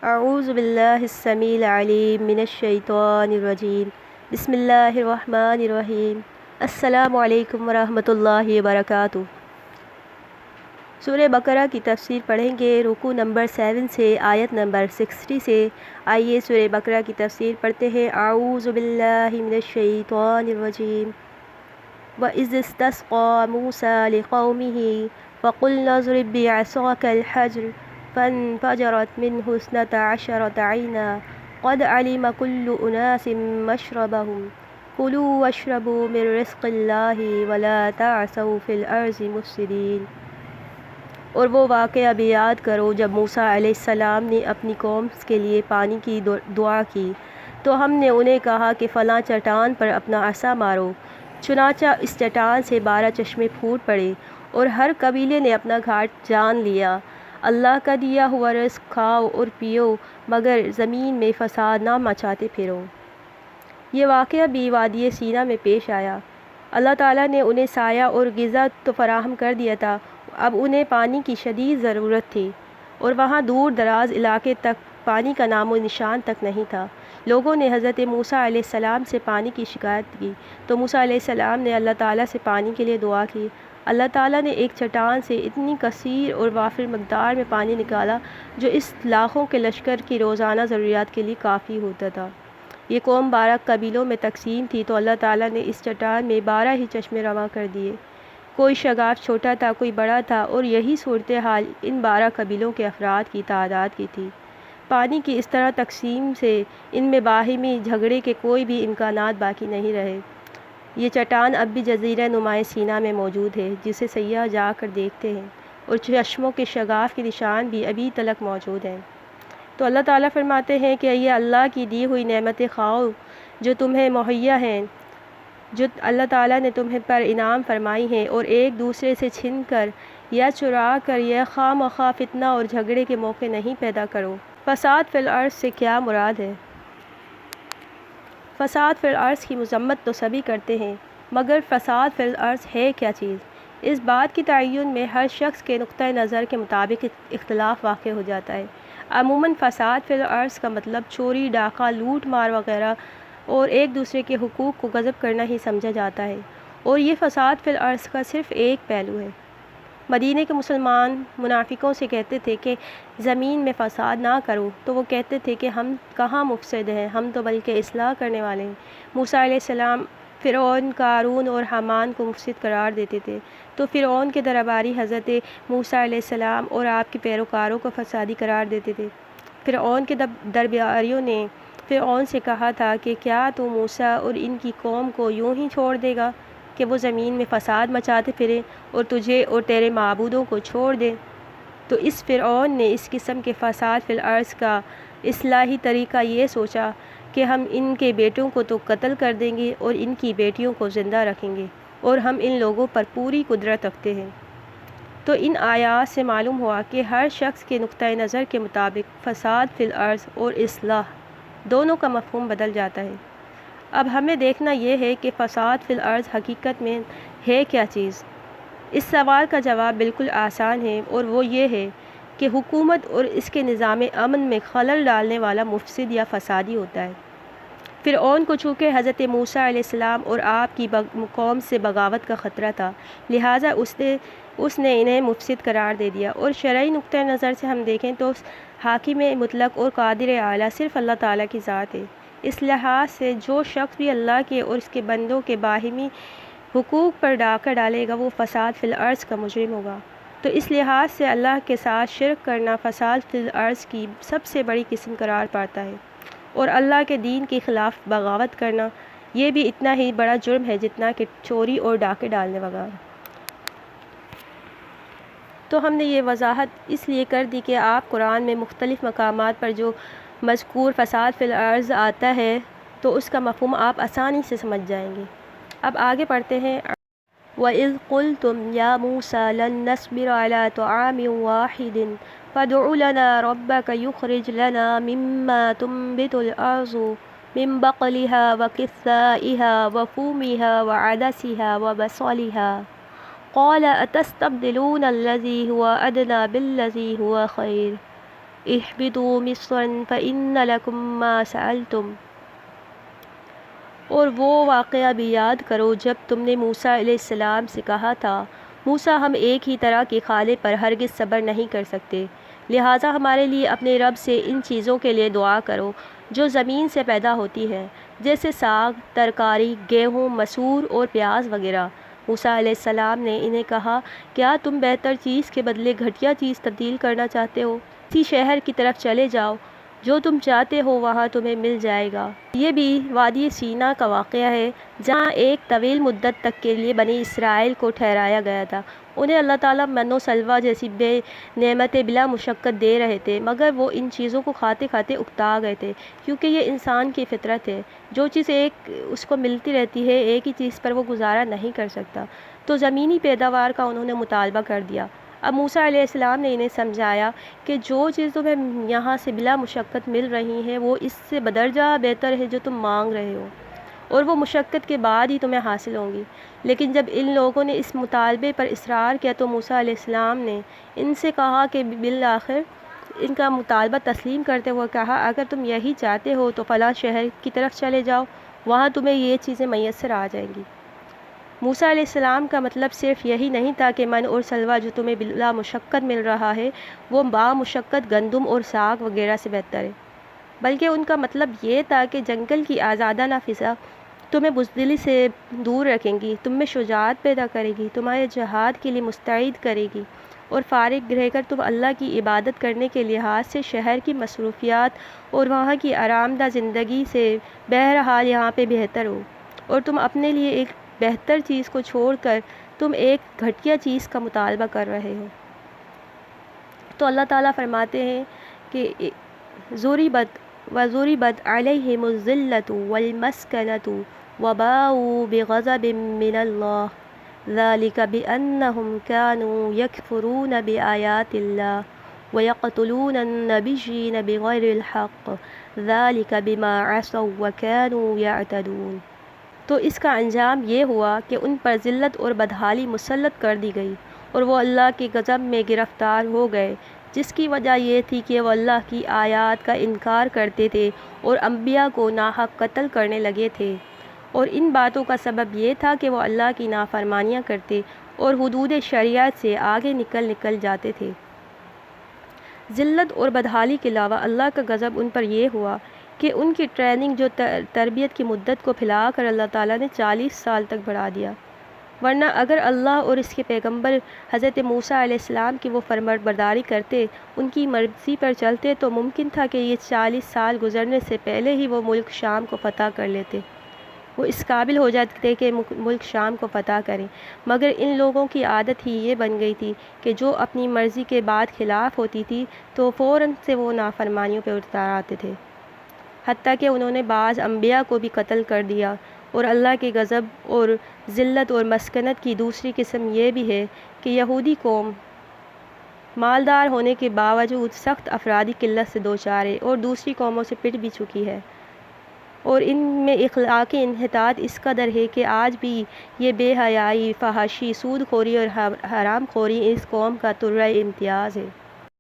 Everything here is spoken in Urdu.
اعوذ باللہ السمیع العلیم من الشیطان الرجیم بسم اللہ الرحمن الرحیم السلام علیکم ورحمۃ اللہ وبرکاتہ۔ سورہ بقرہ کی تفسیر پڑھیں گے رکوع نمبر 7 سے آیت نمبر 60 سے۔ آئیے سورہ بقرہ کی تفسیر پڑھتے ہیں۔ اعوذ باللہ من الشیطان الرجیم وَإِذِ اسْتَسْقَىٰ مُوسَىٰ لِقَوْمِهِ فَقُلْنَا اضْرِب بِّعَصَاكَ الْحَجَرَ فانفجرت منه 12 عينا قد علم كل أناس مشربهم كلوا واشربوا من رزق الله ولا تعثوا في الأرض مفسدين۔ اور وہ واقعہ بھی یاد کرو جب موسیٰ علیہ السلام نے اپنی قوم کے لیے پانی کی دعا کی تو ہم نے انہیں کہا کہ فلاں چٹان پر اپنا عصا مارو، چنانچہ اس چٹان سے 12 چشمے پھوٹ پڑے اور ہر قبیلے نے اپنا گھاٹ جان لیا۔ اللہ کا دیا ہوا رزق کھاؤ اور پیو مگر زمین میں فساد نہ مچاتے پھرو۔ یہ واقعہ بھی وادی سینا میں پیش آیا۔ اللہ تعالیٰ نے انہیں سایہ اور غذا تو فراہم کر دیا تھا، اب انہیں پانی کی شدید ضرورت تھی اور وہاں دور دراز علاقے تک پانی کا نام و نشان تک نہیں تھا۔ لوگوں نے حضرت موسیٰ علیہ السلام سے پانی کی شکایت کی تو موسیٰ علیہ السلام نے اللہ تعالیٰ سے پانی کے لیے دعا کی۔ اللہ تعالیٰ نے ایک چٹان سے اتنی کثیر اور وافر مقدار میں پانی نکالا جو اس لاکھوں کے لشکر کی روزانہ ضروریات کے لیے کافی ہوتا تھا۔ یہ قوم 12 قبیلوں میں تقسیم تھی تو اللہ تعالیٰ نے اس چٹان میں 12 ہی چشمے رواں کر دیے۔ کوئی شگاف چھوٹا تھا، کوئی بڑا تھا، اور یہی صورتحال ان 12 قبیلوں کے افراد کی تعداد کی تھی۔ پانی کی اس طرح تقسیم سے ان میں باہمی جھگڑے کے کوئی بھی امکانات باقی نہیں رہے۔ یہ چٹان اب بھی جزیرہ نمائے سینا میں موجود ہے جسے سیاح جا کر دیکھتے ہیں، اور چشموں کے شگاف کے نشان بھی ابھی تلک موجود ہیں۔ تو اللہ تعالیٰ فرماتے ہیں کہ یہ اللہ کی دی ہوئی نعمتیں کھاؤ جو تمہیں مہیا ہیں، جو اللہ تعالیٰ نے تمہیں پر انعام فرمائی ہیں، اور ایک دوسرے سے چھن کر یا چرا کر یا خواہ مخواہ فتنہ اور جھگڑے کے موقع نہیں پیدا کرو۔ فساد فی الارض سے کیا مراد ہے؟ فساد فی الارض کی مذمت تو سبھی کرتے ہیں، مگر فساد فی الارض ہے کیا چیز؟ اس بات کی تعین میں ہر شخص کے نقطۂ نظر کے مطابق اختلاف واقع ہو جاتا ہے۔ عموماً فساد فی الارض کا مطلب چوری، ڈاکہ، لوٹ مار وغیرہ اور ایک دوسرے کے حقوق کو غصب کرنا ہی سمجھا جاتا ہے، اور یہ فساد فی الارض کا صرف ایک پہلو ہے۔ مدینہ کے مسلمان منافقوں سے کہتے تھے کہ زمین میں فساد نہ کرو، تو وہ کہتے تھے کہ ہم کہاں مفسد ہیں، ہم تو بلکہ اصلاح کرنے والے ہیں۔ موسیٰ علیہ السلام فرعون، قارون اور حامان کو مفسد قرار دیتے تھے، تو فرعون کے درباری حضرت موسیٰ علیہ السلام اور آپ کے پیروکاروں کو فسادی قرار دیتے تھے۔ فرعون کے درباریوں نے فرعون سے کہا تھا کہ کیا تو موسیٰ اور ان کی قوم کو یوں ہی چھوڑ دے گا کہ وہ زمین میں فساد مچاتے پھریں اور تجھے اور تیرے معبودوں کو چھوڑ دیں؟ تو اس فرعون نے اس قسم کے فساد فی الارض کا اصلاحی طریقہ یہ سوچا کہ ہم ان کے بیٹوں کو تو قتل کر دیں گے اور ان کی بیٹیوں کو زندہ رکھیں گے، اور ہم ان لوگوں پر پوری قدرت رکھتے ہیں۔ تو ان آیات سے معلوم ہوا کہ ہر شخص کے نقطۂ نظر کے مطابق فساد فی الارض اور اصلاح دونوں کا مفہوم بدل جاتا ہے۔ اب ہمیں دیکھنا یہ ہے کہ فساد فی الارض حقیقت میں ہے کیا چیز؟ اس سوال کا جواب بالکل آسان ہے، اور وہ یہ ہے کہ حکومت اور اس کے نظام امن میں خلل ڈالنے والا مفسد یا فسادی ہوتا ہے۔ فرعون کو چونکہ حضرت موسیٰ علیہ السلام اور آپ کی قوم سے بغاوت کا خطرہ تھا، لہٰذا اس نے انہیں مفسد قرار دے دیا، اور شرعی نقطۂ نظر سے ہم دیکھیں تو حاکم مطلق اور قادر اعلیٰ صرف اللہ تعالیٰ کی ذات ہے۔ اس لحاظ سے جو شخص بھی اللہ کے اور اس کے بندوں کے باہمی حقوق پر ڈاکہ ڈالے گا وہ فساد فی الارض کا مجرم ہوگا۔ تو اس لحاظ سے اللہ کے ساتھ شرک کرنا فساد فی الارض کی سب سے بڑی قسم قرار پاتا ہے، اور اللہ کے دین کے خلاف بغاوت کرنا یہ بھی اتنا ہی بڑا جرم ہے جتنا کہ چوری اور ڈاکے ڈالنے وغیرہ۔ تو ہم نے یہ وضاحت اس لیے کر دی کہ آپ قرآن میں مختلف مقامات پر جو مذکور فساد فی الارض آتا ہے تو اس کا مفہوم آپ آسانی سے سمجھ جائیں گے۔ اب آگے پڑھتے ہیں۔ وَإِذْ قُلْتُمْ يَا مُوسَىٰ لَن نَّصْبِرَ عَلَىٰ طَعَامٍ وَاحِدٍ فَادْعُ لَنَا رَبَّكَ يُخْرِجْ لَنَا مِمَّا تُنبِتُ الْأَرْضُ مِن بَقْلِهَا وَقِثَّائِهَا وَفُومِهَا وَعَدَسِهَا وَبَصَلِهَا قَالَ أَتَسْتَبْدِلُونَ الَّذِي هُوَ أَدْنَىٰ بِالَّذِي هُوَ خَيْرٌ اہبطوا مصرا فإن لکم ما سألتم۔ اور وہ واقعہ بھی یاد کرو جب تم نے موسیٰ علیہ السلام سے کہا تھا، موسیٰ ہم ایک ہی طرح کے کھانے پر ہرگز صبر نہیں کر سکتے، لہٰذا ہمارے لیے اپنے رب سے ان چیزوں کے لیے دعا کرو جو زمین سے پیدا ہوتی ہیں، جیسے ساگ، ترکاری، گیہوں، مسور اور پیاز وغیرہ۔ موسیٰ علیہ السلام نے انہیں کہا، کیا تم بہتر چیز کے بدلے گھٹیا چیز تبدیل کرنا چاہتے ہو؟ اسی شہر کی طرف چلے جاؤ، جو تم چاہتے ہو وہاں تمہیں مل جائے گا۔ یہ بھی وادی سینا کا واقعہ ہے جہاں ایک طویل مدت تک کے لیے بنی اسرائیل کو ٹھہرایا گیا تھا۔ انہیں اللہ تعالیٰ من و سلویٰ جیسی بے نعمتیں بلا مشقت دے رہے تھے، مگر وہ ان چیزوں کو کھاتے کھاتے اکتا گئے تھے، کیونکہ یہ انسان کی فطرت ہے، جو چیز اس کو ملتی رہتی ہے ایک ہی چیز پر وہ گزارا نہیں کر سکتا، تو زمینی پیداوار کا انہوں نے مطالبہ کر دیا۔ اب موسیٰ علیہ السلام نے انہیں سمجھایا کہ جو چیز تمہیں یہاں سے بلا مشقت مل رہی ہیں وہ اس سے بدرجہ بہتر ہے جو تم مانگ رہے ہو، اور وہ مشقت کے بعد ہی تمہیں حاصل ہوں گی۔ لیکن جب ان لوگوں نے اس مطالبے پر اصرار کیا تو موسیٰ علیہ السلام نے ان سے کہا کہ بالآخر ان کا مطالبہ تسلیم کرتے ہوئے کہا، اگر تم یہی چاہتے ہو تو فلاں شہر کی طرف چلے جاؤ، وہاں تمہیں یہ چیزیں میسر آ جائیں گی۔ موسیٰ علیہ السلام کا مطلب صرف یہی نہیں تھا کہ من اور سلویٰ جو تمہیں بلا مشقت مل رہا ہے وہ با مشقت گندم اور ساگ وغیرہ سے بہتر ہے، بلکہ ان کا مطلب یہ تھا کہ جنگل کی آزادانہ فضا تمہیں بزدلی سے دور رکھیں گی، تم میں شجاعت پیدا کرے گی، تمہارے جہاد کے لیے مستعد کرے گی، اور فارغ رہ کر تم اللہ کی عبادت کرنے کے لحاظ سے شہر کی مصروفیات اور وہاں کی آرام دہ زندگی سے بہرحال یہاں پہ بہتر ہو، اور تم اپنے لیے ایک بہتر چیز کو چھوڑ کر تم ایک گھٹیا چیز کا مطالبہ کر رہے ہو۔ تو اللہ تعالیٰ فرماتے ہیں کہ ضُرِبَتْ عَلَيْهِمُ الذِّلَّةُ وَالْمَسْكَنَةُ وَبَاءُوا بِغَضَبٍ مِّنَ اللَّهِ ذَلِكَ بِأَنَّهُمْ كَانُوا يَكْفُرُونَ بِآيَاتِ اللَّهِ وَيَقْتُلُونَ النَّبِيِّينَ بِغَيْرِ الْحَقِّ ذَلِكَ بِمَا عَصَوا وَكَانُوا يَعْتَدُونَ۔ تو اس کا انجام یہ ہوا کہ ان پر ذلت اور بدحالی مسلط کر دی گئی، اور وہ اللہ کے غضب میں گرفتار ہو گئے، جس کی وجہ یہ تھی کہ وہ اللہ کی آیات کا انکار کرتے تھے اور انبیاء کو ناحق قتل کرنے لگے تھے، اور ان باتوں کا سبب یہ تھا کہ وہ اللہ کی نافرمانیاں کرتے اور حدود شریعت سے آگے نکل جاتے تھے۔ ذلت اور بدحالی کے علاوہ اللہ کا غضب ان پر یہ ہوا کہ ان کی ٹریننگ جو تربیت کی مدت کو پھیلا کر اللہ تعالیٰ نے 40 سال تک بڑھا دیا، ورنہ اگر اللہ اور اس کے پیغمبر حضرت موسیٰ علیہ السلام کی وہ فرمانبرداری کرتے، ان کی مرضی پر چلتے، تو ممکن تھا کہ یہ 40 سال گزرنے سے پہلے ہی وہ ملک شام کو فتح کر لیتے، وہ اس قابل ہو جاتے کہ ملک شام کو فتح کریں، مگر ان لوگوں کی عادت ہی یہ بن گئی تھی کہ جو اپنی مرضی کے بعد خلاف ہوتی تھی تو فوراً سے وہ نافرمانیوں پہ اتر آتے تھے، حتیٰ کہ انہوں نے بعض انبیاء کو بھی قتل کر دیا۔ اور اللہ کے غضب اور ذلت اور مسکنت کی دوسری قسم یہ بھی ہے کہ یہودی قوم مالدار ہونے کے باوجود سخت افرادی قلت سے دوچار ہے اور دوسری قوموں سے پٹ بھی چکی ہے، اور ان میں اخلاقی انحطاط اس قدر ہے کہ آج بھی یہ بے حیائی، فحاشی، سود خوری اور حرام خوری اس قوم کا طرز امتیاز ہے۔